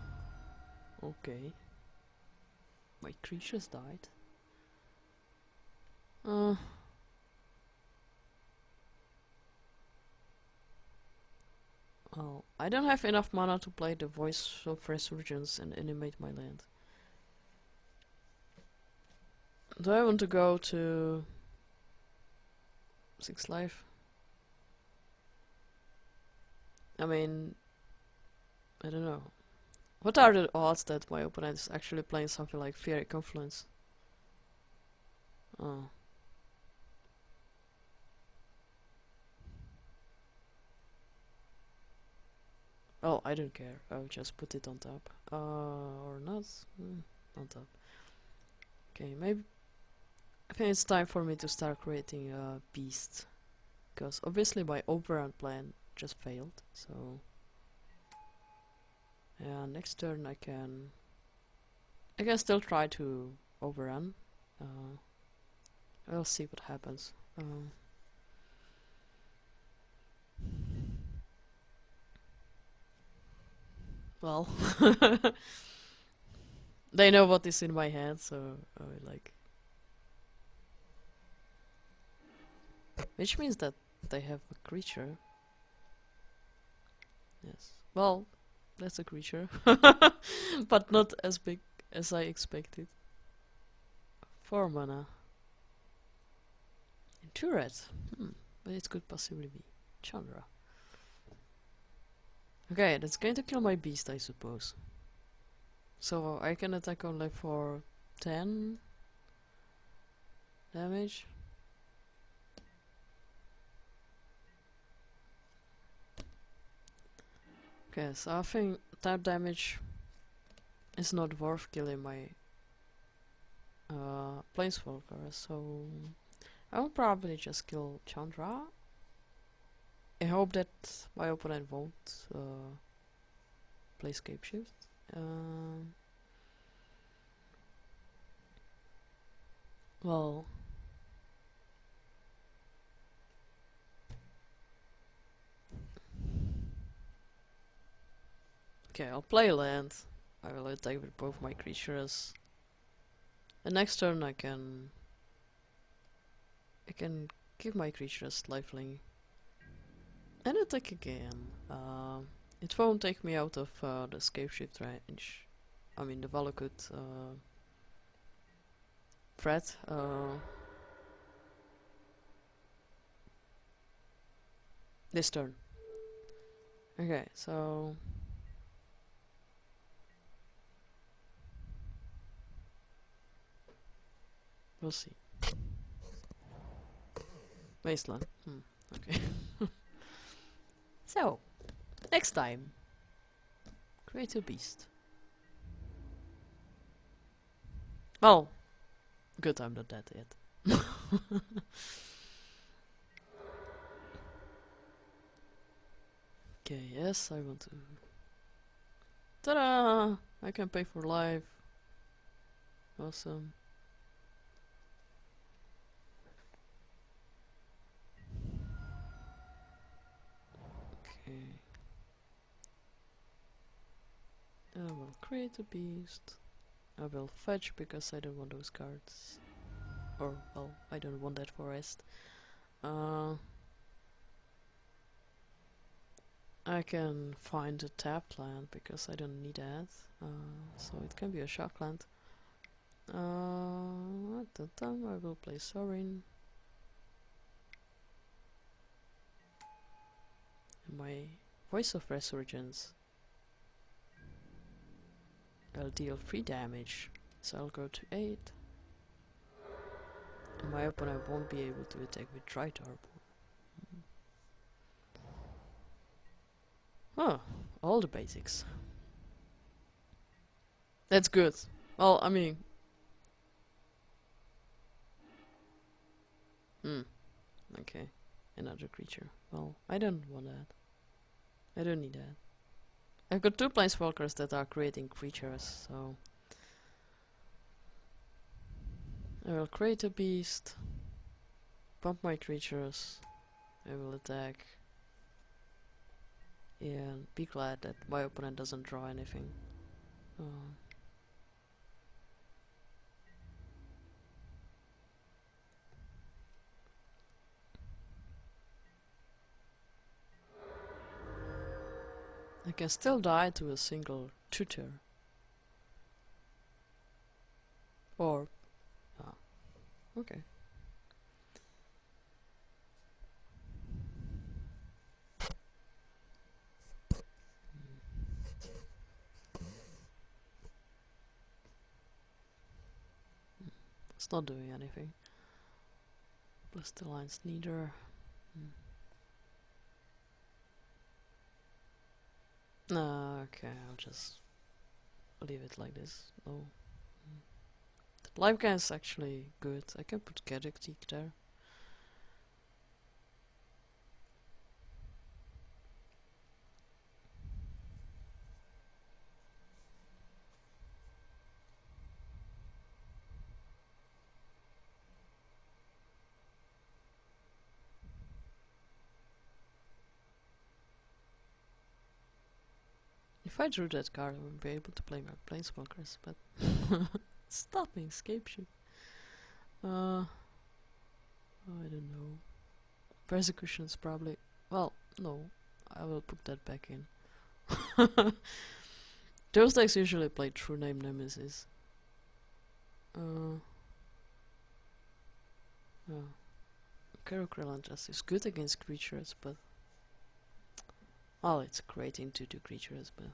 Okay. My creatures died. Well, I don't have enough mana to play the Voice of Resurgence and animate my land. Do I want to go to 6 life? I mean, I don't know. What are the odds that my opponent is actually playing something like Fiery Confluence? Oh. Oh, I don't care. I'll just put it on top. Or not. On top. Okay, maybe. I think it's time for me to start creating a beast. Because obviously my overrun plan just failed, so. Yeah, next turn I can still try to overrun. We'll see what happens. Well, they know what is in my head, so like. Which means that they have a creature. Yes. Well, that's a creature, but not as big as I expected. 4 mana. And 2 red. But it could possibly be Chandra. Okay, that's going to kill my beast, I suppose. So I can attack only for 10 damage. Okay, so I think that damage is not worth killing my Planeswalker, so I will probably just kill Chandra. I hope that my opponent won't play Scapeshift. Well, okay, I'll play land. I will attack with both my creatures. And next turn I can give my creatures lifelink and attack again. It won't take me out of the Scapeshift range. I mean the Valakut threat. This turn. Okay, so we'll see. Wasteland. Okay. So, next time, create a beast. Well, good, I'm not dead yet. Okay, yes, I want to. Ta-da! I can pay for life. Awesome. Okay. I will create a beast. I will fetch because I don't want those cards. Or, well, I don't want that forest. I can find a tapped land because I don't need that. So it can be a shock land. At the time I will play Sorin. My Voice of Resurgence. I'll deal 3 damage, so I'll go to 8. And my opponent won't be able to attack with Tritorp. Oh, all the basics. That's good. Well, I mean... Okay, another creature. Well, I don't want that. I don't need that. I've got 2 Planeswalkers that are creating creatures, so... I will create a beast, pump my creatures, I will attack, and be glad that my opponent doesn't draw anything. I can still die to a single tutor. Or... okay. It's not doing anything. Plus the lines neither. No, okay, I'll just leave it like this. Oh. The live gun is actually good. I can put Gadgetic there. If I drew that card, I would be able to play my Planeswalkers, but stop me, Scapeshift. I don't know. Persecution is probably... Well, no. I will put that back in. Those decks usually play True Name Nemesis. Oh. Carocrylon just is good against creatures, but... Oh, it's great into 2 creatures, but...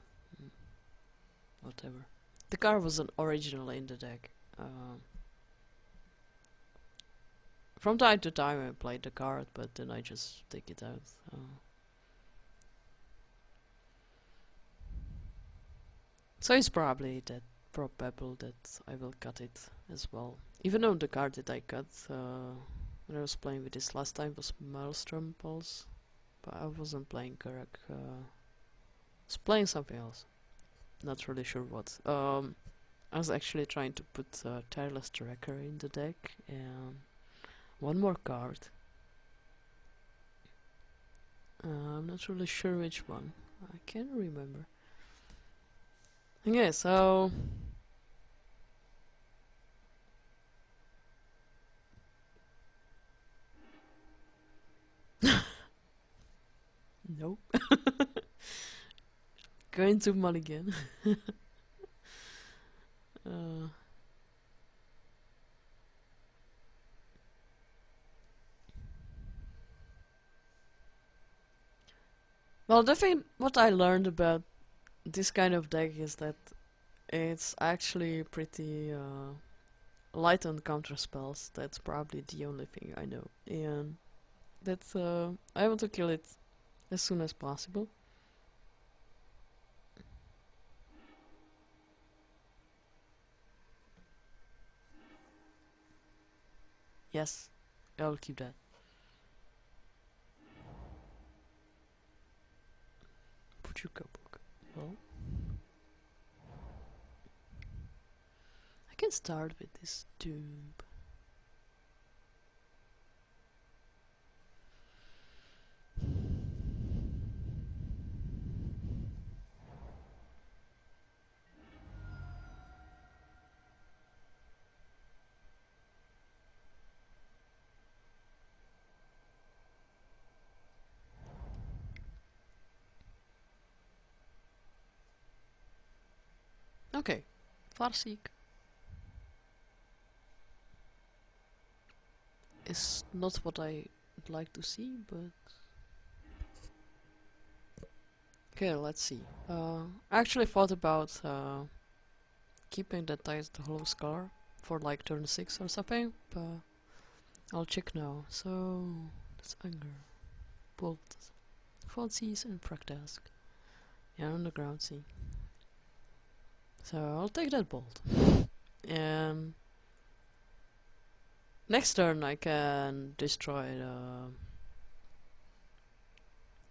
whatever. The card wasn't originally in the deck. From time to time I played the card, but then I just take it out. So it's probably probable that I will cut it as well. Even though the card that I cut when I was playing with this last time was Maelstrom Pulse, but I wasn't playing Karak. I was playing something else. Not really sure what. I was actually trying to put Tireless Tracker in the deck and one more card. I'm not really sure which one. I can't remember. Okay, so... Nope. Going to mulligan. Well, the thing what I learned about this kind of deck is that it's actually pretty light on counter spells. That's probably the only thing I know, and that's I want to kill it as soon as possible. Yes, I'll keep that. Put your book. Well, I can start with this tomb. Okay, Farseek is not what I'd like to see, but... Okay, let's see. I actually thought about keeping that Tides the Hollow Scar for like turn 6 or something, but I'll check now. So, that's Anger, Bolt, Falsies and Fractask. Yeah, Underground Sea. So I'll take that Bolt. And next turn I can destroy the...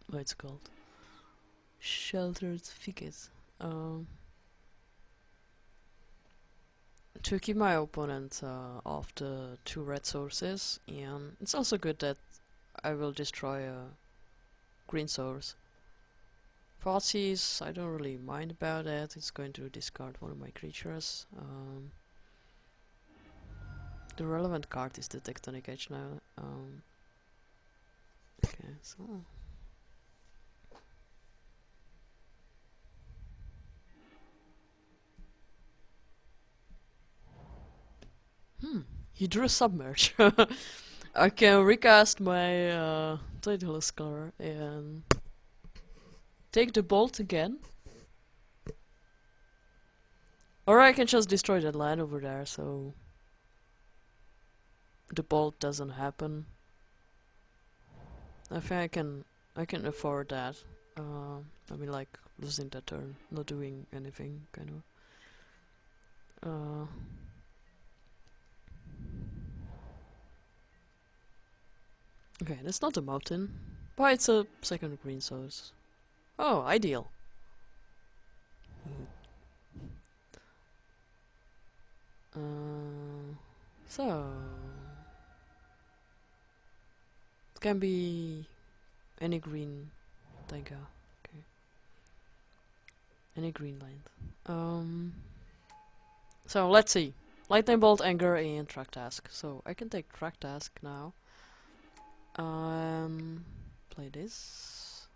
what it's called? Sheltered Thicket. To keep my opponent off the 2 red sources, and it's also good that I will destroy a green source. Falsies, I don't really mind about that. It's going to discard one of my creatures. The relevant card is the Tectonic Edge now. Okay, so... he drew Submerge. I can recast my Tidal Scar and take the Bolt again. Or I can just destroy that land over there, so... the bolt doesn't happen. I think I can afford that. I mean, like losing that turn, not doing anything, kind of. Okay, that's not a mountain, but it's a second green, so it's ideal. So it can be any green tiger. Okay, any green land. So let's see. Lightning bolt, anger, and track task. So I can take track task now. Play this.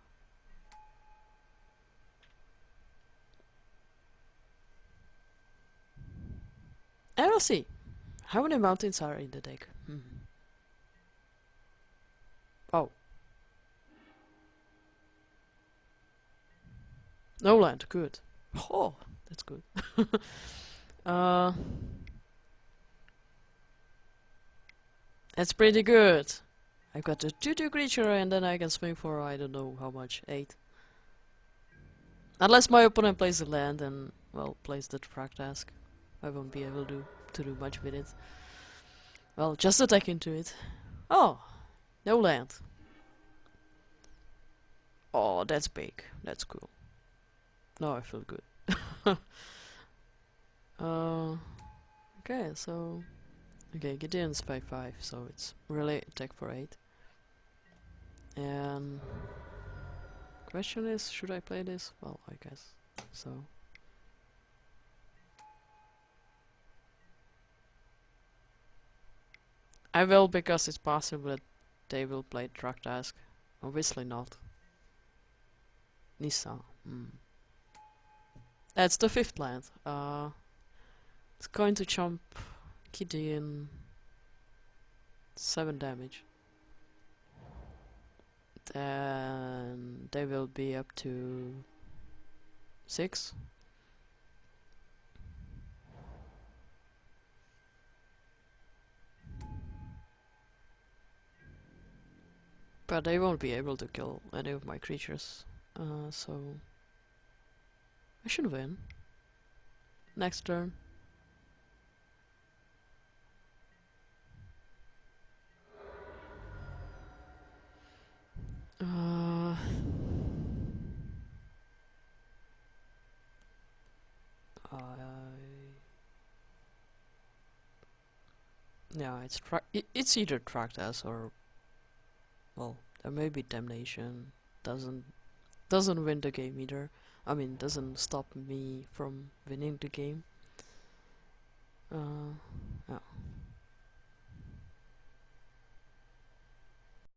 And we'll see how many mountains are in the deck. Oh, no land. Good. Oh, that's good. That's pretty good. I've got a 2/2 creature and then I can swing for I don't know how much, 8. Unless my opponent plays a land and, well, plays the track task. I won't be able to do much with it. Well, just attack into it. Oh, no land. Oh, that's big. That's cool. Now I feel good. Okay, so... Okay, Gideon's by 5, so it's really attack for 8. And... Question is, should I play this? Well, I guess so. I will, because it's possible that they will play track task. Obviously not. Nisa. That's the 5th land. It's going to jump Gideon 7 damage. Then they will be up to 6. But they won't be able to kill any of my creatures. So I should win. Next turn. Yeah, it's either tracked as or, well, there may be damnation. Doesn't win the game either. I mean, doesn't stop me from winning the game.